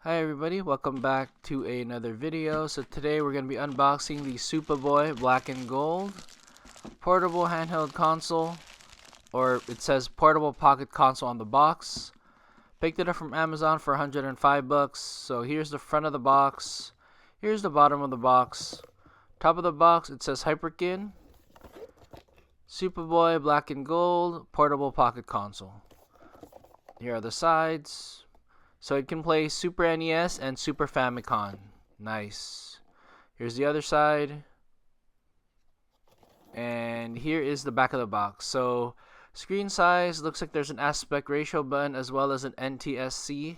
Hi everybody, welcome back to another video. So today we're going to be unboxing the SupaBoy Black and Gold portable handheld console, or it says portable pocket console on the box. Picked it up from Amazon for 105 bucks. So here's the front of the box, here's the bottom of the box. Top of the box it says Hyperkin SupaBoy Black and Gold portable pocket console. Here are the sides. So it can play Super NES and Super Famicom. Nice. Here's the other side. And here is the back of the box. So screen size, looks like there's an aspect ratio button as well as an NTSC-PAL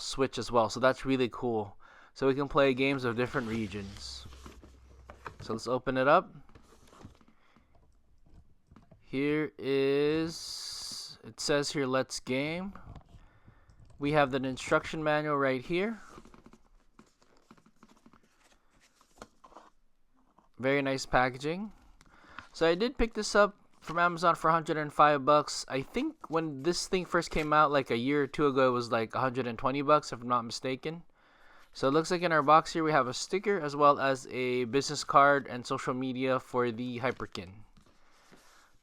switch as well. So that's really cool. So we can play games of different regions. So let's open it up. Here is, it says here, let's game. We have the instruction manual right here. Very nice packaging. So I did pick this up from Amazon for 105 bucks. I think when this thing first came out like a year or two ago, it was like 120 bucks if I'm not mistaken. So it looks like in our box here we have a sticker as well as a business card and social media for the Hyperkin.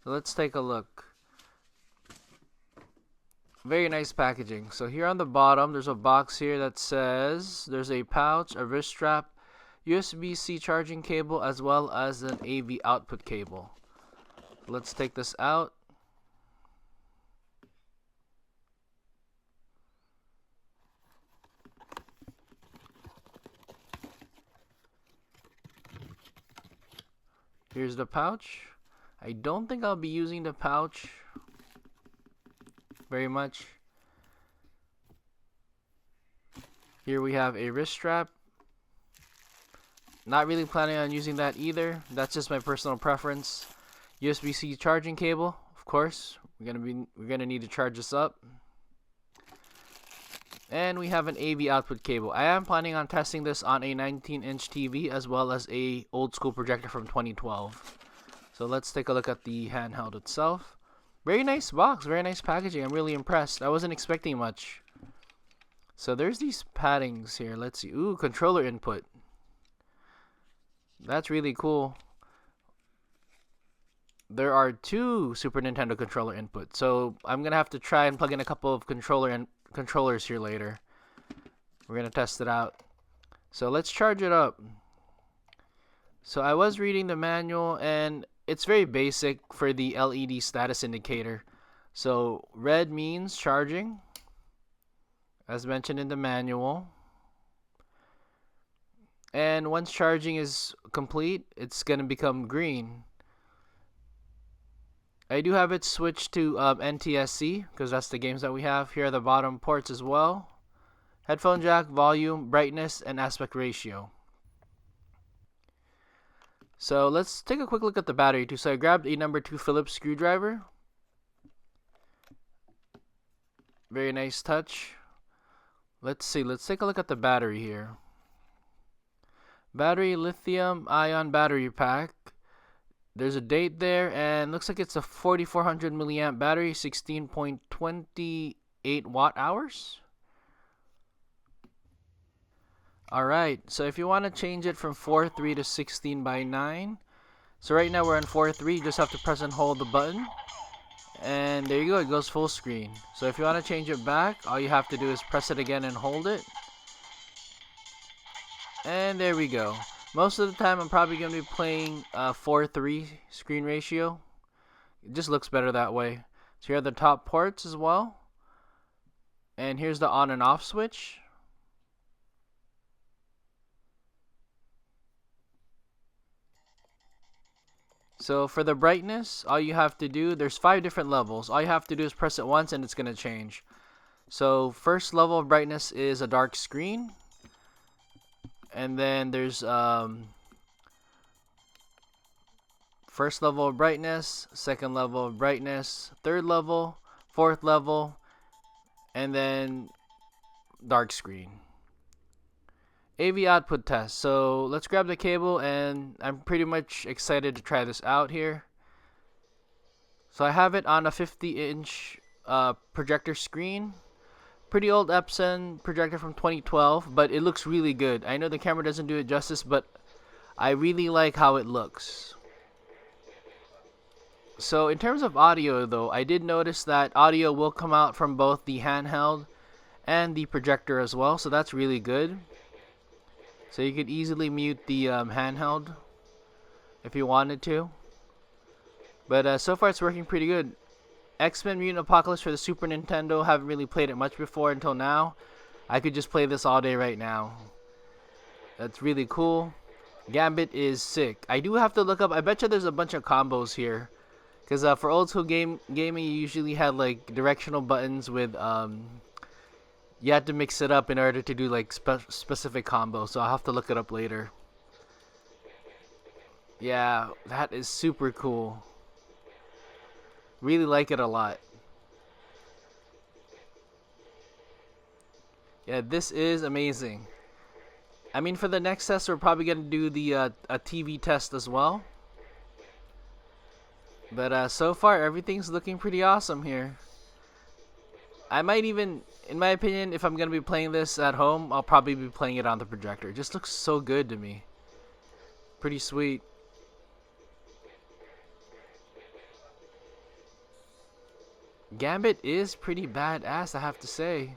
So let's take a look. Very nice packaging. So here on the bottom there's a box here that says there's a pouch, a wrist strap, USB-C charging cable as well as an AV output cable. Let's take this out. Here's the pouch. I don't think I'll be using the pouch very much. Here we have a wrist strap. Not really planning on using that either. That's just my personal preference. USB-C charging cable, of course. We're gonna need to charge this up. And we have an AV output cable. I am planning on testing this on a 19-inch TV as well as a old school projector from 2012. So let's take a look at the handheld itself. Very nice box, very nice packaging. I'm really impressed. I wasn't expecting much. So there's these paddings here. Let's see. Ooh, controller input. That's really cool. There are two Super Nintendo controller inputs. So I'm going to have to try and plug in a couple of controllers here later. We're going to test it out. So let's charge it up. So I was reading the manual and it's very basic for the LED status indicator. So red means charging, as mentioned in the manual. And once charging is complete, it's going to become green. I do have it switched to NTSC because that's the games that we have. Here are the bottom ports as well. Headphone jack, volume, brightness, and aspect ratio. So let's take a quick look at the battery too. So I grabbed a number 2 Phillips screwdriver. Very nice touch. Let's see. Let's take a look at the battery here. Battery lithium-ion battery pack. There's a date there and looks like it's a 4400 milliamp battery, 16.28 watt hours. Alright, so if you want to change it from 4.3 to 16:9, so right now we're on 4.3, you just have to press and hold the button, and there you go, it goes full screen. So if you want to change it back, all you have to do is press it again and hold it, and there we go. Most of the time I'm probably going to be playing 4:3 screen ratio. It just looks better that way. So here are the top ports as well, and here's the on and off switch. So for the brightness, all you have to do, there's 5 different levels. All you have to do is press it once and it's going to change. So first level of brightness is a dark screen. And then there's first level of brightness, second level of brightness, third level, fourth level, and then dark screen. AV output test. So let's grab the cable and I'm pretty much excited to try this out here. So I have it on a 50-inch projector screen. Pretty old Epson projector from 2012, but it looks really good. I know the camera doesn't do it justice, but I really like how it looks. So in terms of audio though, I did notice that audio will come out from both the handheld and the projector as well, so that's really good. So you could easily mute the handheld if you wanted to. But so far it's working pretty good. X-Men Mutant Apocalypse for the Super Nintendo, haven't really played it much before until now. I could just play this all day right now. That's really cool. Gambit is sick. I do have to look up, I bet you there's a bunch of combos here. Because for old school gaming, you usually had like directional buttons with, you had to mix it up in order to do like specific combos. So I'll have to look it up later. Yeah, that is super cool. Really like it a lot. Yeah, this is amazing. I mean, for the next test, we're probably going to do the a TV test as well. But so far, everything's looking pretty awesome here. I might even, in my opinion, if I'm going to be playing this at home, I'll probably be playing it on the projector. It just looks so good to me. Pretty sweet. Gambit is pretty badass, I have to say.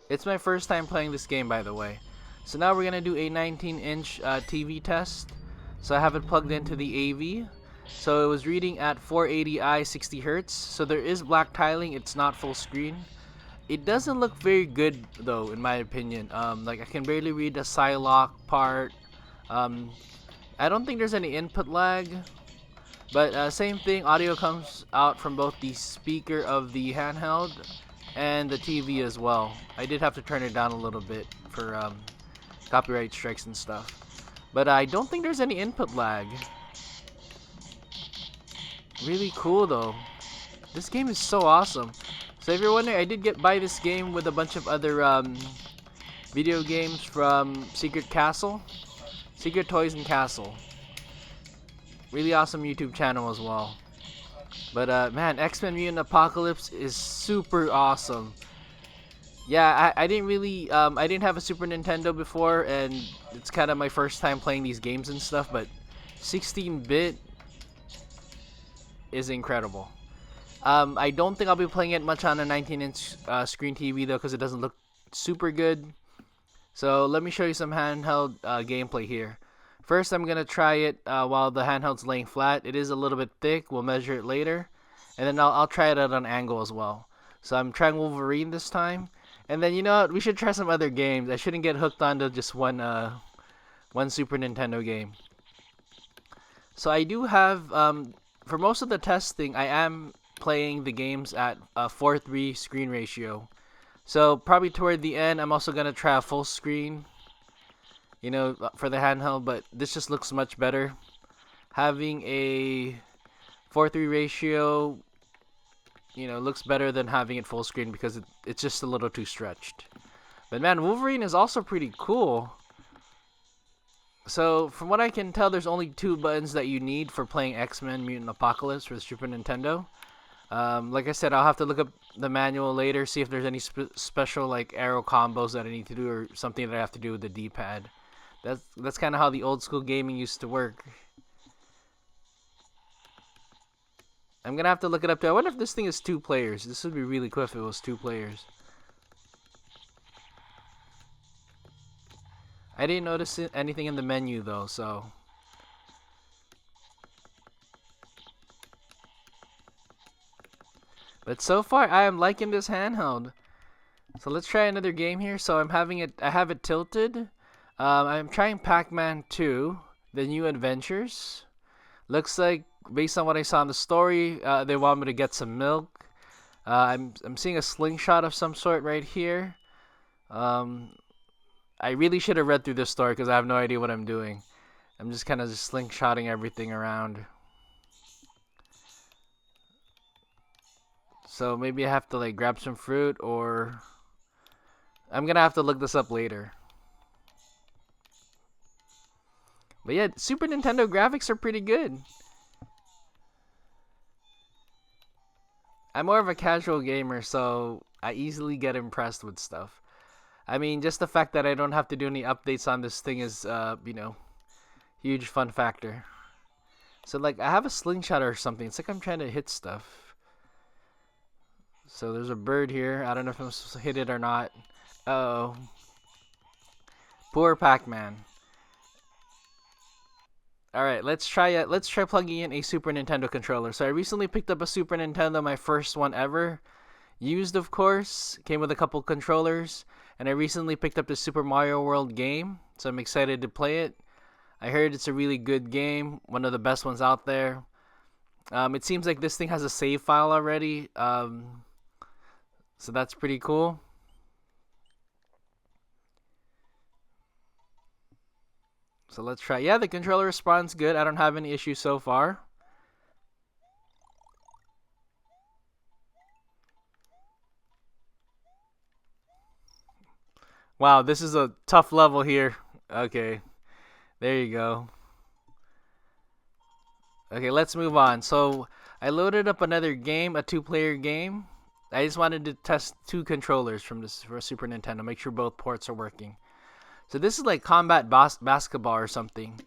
It's my first time playing this game, by the way. So now we're gonna do a 19-inch TV test. So I have it plugged into the AV. So it was reading at 480i 60 Hz. So there is black tiling. It's not full screen. It doesn't look very good though, in my opinion. Like I can barely read the Psylocke part. I don't think there's any input lag. But same thing. Audio comes out from both the speaker of the handheld and the TV as well. I did have to turn it down a little bit for copyright strikes and stuff. But I don't think there's any input lag. Really cool though. This game is so awesome. So if you're wondering, I did buy this game with a bunch of other video games from Secret Toys and Castle. Really awesome YouTube channel as well. But man, X-Men Mutant Apocalypse is super awesome. Yeah, I didn't really, I didn't have a Super Nintendo before, and it's kind of my first time playing these games and stuff, but 16-bit is incredible. I don't think I'll be playing it much on a 19-inch screen TV, though, because it doesn't look super good. So let me show you some handheld gameplay here. First, I'm going to try it while the handheld's laying flat. It is a little bit thick. We'll measure it later. And then I'll try it at an angle as well. So I'm trying Wolverine this time. And then, you know what? We should try some other games. I shouldn't get hooked onto just one Super Nintendo game. So I do have, for most of the testing, I am playing the games at a 4:3 screen ratio. So probably toward the end, I'm also going to try a full screen, you know, for the handheld. But this just looks much better. Having a 4:3 ratio, you know, looks better than having it full screen because it's just a little too stretched. But man, Wolverine is also pretty cool. So from what I can tell, there's only 2 buttons that you need for playing X-Men Mutant Apocalypse for the Super Nintendo. Like I said, I'll have to look up the manual later, see if there's any special like arrow combos that I need to do or something that I have to do with the D-pad. That's kind of how the old school gaming used to work. I'm gonna have to look it up too. I wonder if this thing is 2 players. This would be really cool if it was 2 players. I didn't notice anything in the menu though, so. But so far, I am liking this handheld. So let's try another game here. So I have it tilted. I'm trying Pac-Man 2, The New Adventures. Looks like, based on what I saw in the story, they want me to get some milk. I'm seeing a slingshot of some sort right here. I really should have read through this story because I have no idea what I'm doing. I'm just kind of slingshotting everything around. So maybe I have to like grab some fruit, or I'm gonna have to look this up later. But yeah, Super Nintendo graphics are pretty good. I'm more of a casual gamer, so I easily get impressed with stuff. I mean, just the fact that I don't have to do any updates on this thing is, huge fun factor. So, like, I have a slingshot or something. It's like I'm trying to hit stuff. So, there's a bird here. I don't know if I'm supposed to hit it or not. Uh-oh. Poor Pac-Man. Alright, let's try it. Let's try plugging in a Super Nintendo controller. So, I recently picked up a Super Nintendo, my first one ever. Used, of course. Came with a couple controllers. And I recently picked up the Super Mario World game. So, I'm excited to play it. I heard it's a really good game, one of the best ones out there. It seems like this thing has a save file already, so that's pretty cool. So let's try. Yeah, the controller responds good. I don't have any issues so far. Wow, this is a tough level here. Okay, there you go. Okay, let's move on. So I loaded up another game, a 2-player game. I just wanted to test 2 controllers from this for Super Nintendo, make sure both ports are working. So this is like combat basketball or something.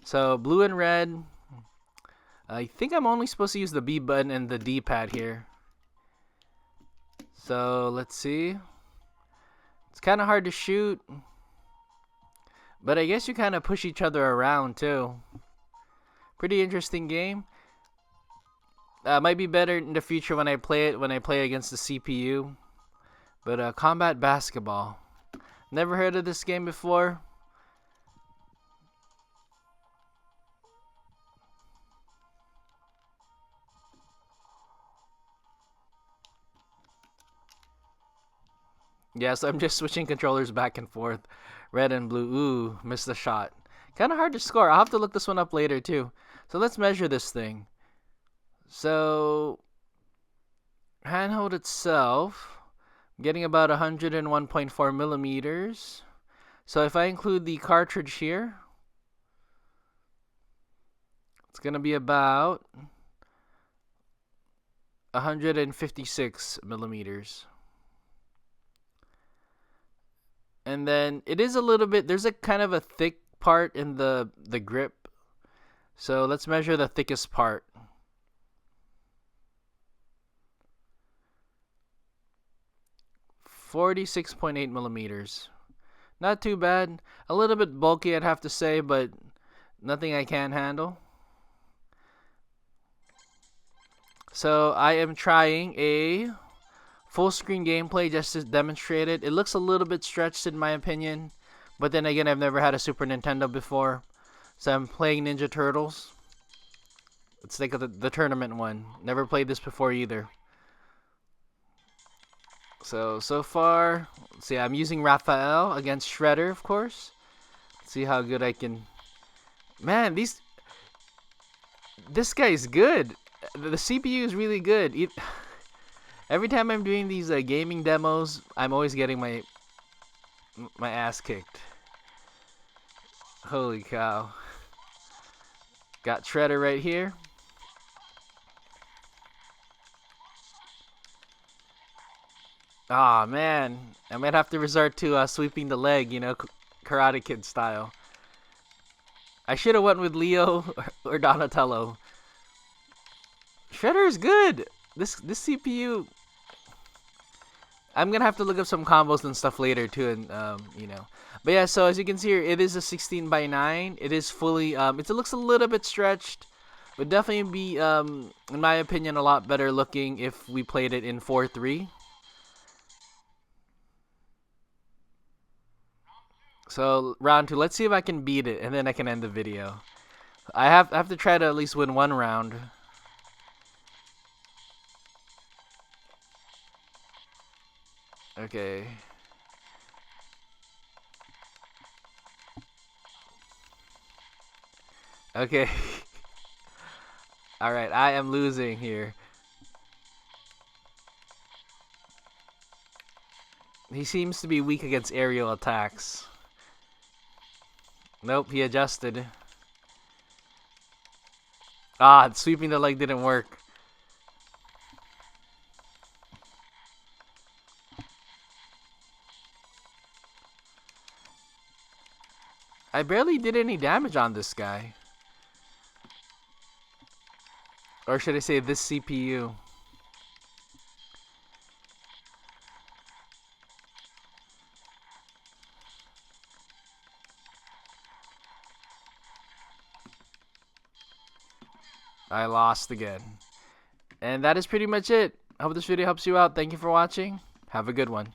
So blue and red. I think I'm only supposed to use the B button and the D-pad here. So let's see. It's kind of hard to shoot, but I guess you kind of push each other around too. Pretty interesting game. Might be better in the future when I play it, when I play against the CPU. But combat basketball. Never heard of this game before. Yeah, so I'm just switching controllers back and forth. Red and blue. Ooh, missed the shot. Kind of hard to score. I'll have to look this one up later too. So let's measure this thing. So handheld itself, I'm getting about 101.4 millimeters. So if I include the cartridge here, it's gonna be about 156 millimeters. And then it is a little bit, there's a kind of a thick part in the grip. So let's measure the thickest part. 46.8 millimeters. Not too bad. A little bit bulky, I'd have to say, but nothing I can't handle. So I am trying a full screen gameplay just to demonstrate it. It looks a little bit stretched in my opinion, but then again, I've never had a Super Nintendo before. So I'm playing Ninja Turtles. It's like the tournament one. Never played this before either. So far, let's see, I'm using Raphael against Shredder, of course. Let's see how good I can. Man, this guy's good. The CPU is really good. Every time I'm doing these gaming demos, I'm always getting my ass kicked. Holy cow. Got Shredder right here. Ah, man. I might have to resort to sweeping the leg, Karate Kid style. I should have went with Leo or Donatello. Shredder is good. This CPU. I'm gonna have to look up some combos and stuff later too, and But yeah, so as you can see here, it is a 16:9. It is fully. It looks a little bit stretched. Would definitely be, in my opinion, a lot better looking if we played it in 4:3. So round 2. Let's see if I can beat it, and then I can end the video. I have to try to at least win one round. Okay. Okay. Alright, I am losing here. He seems to be weak against aerial attacks. Nope, he adjusted. Ah, sweeping the leg didn't work. I barely did any damage on this guy. Or should I say this CPU? I lost again. And that is pretty much it. I hope this video helps you out. Thank you for watching. Have a good one.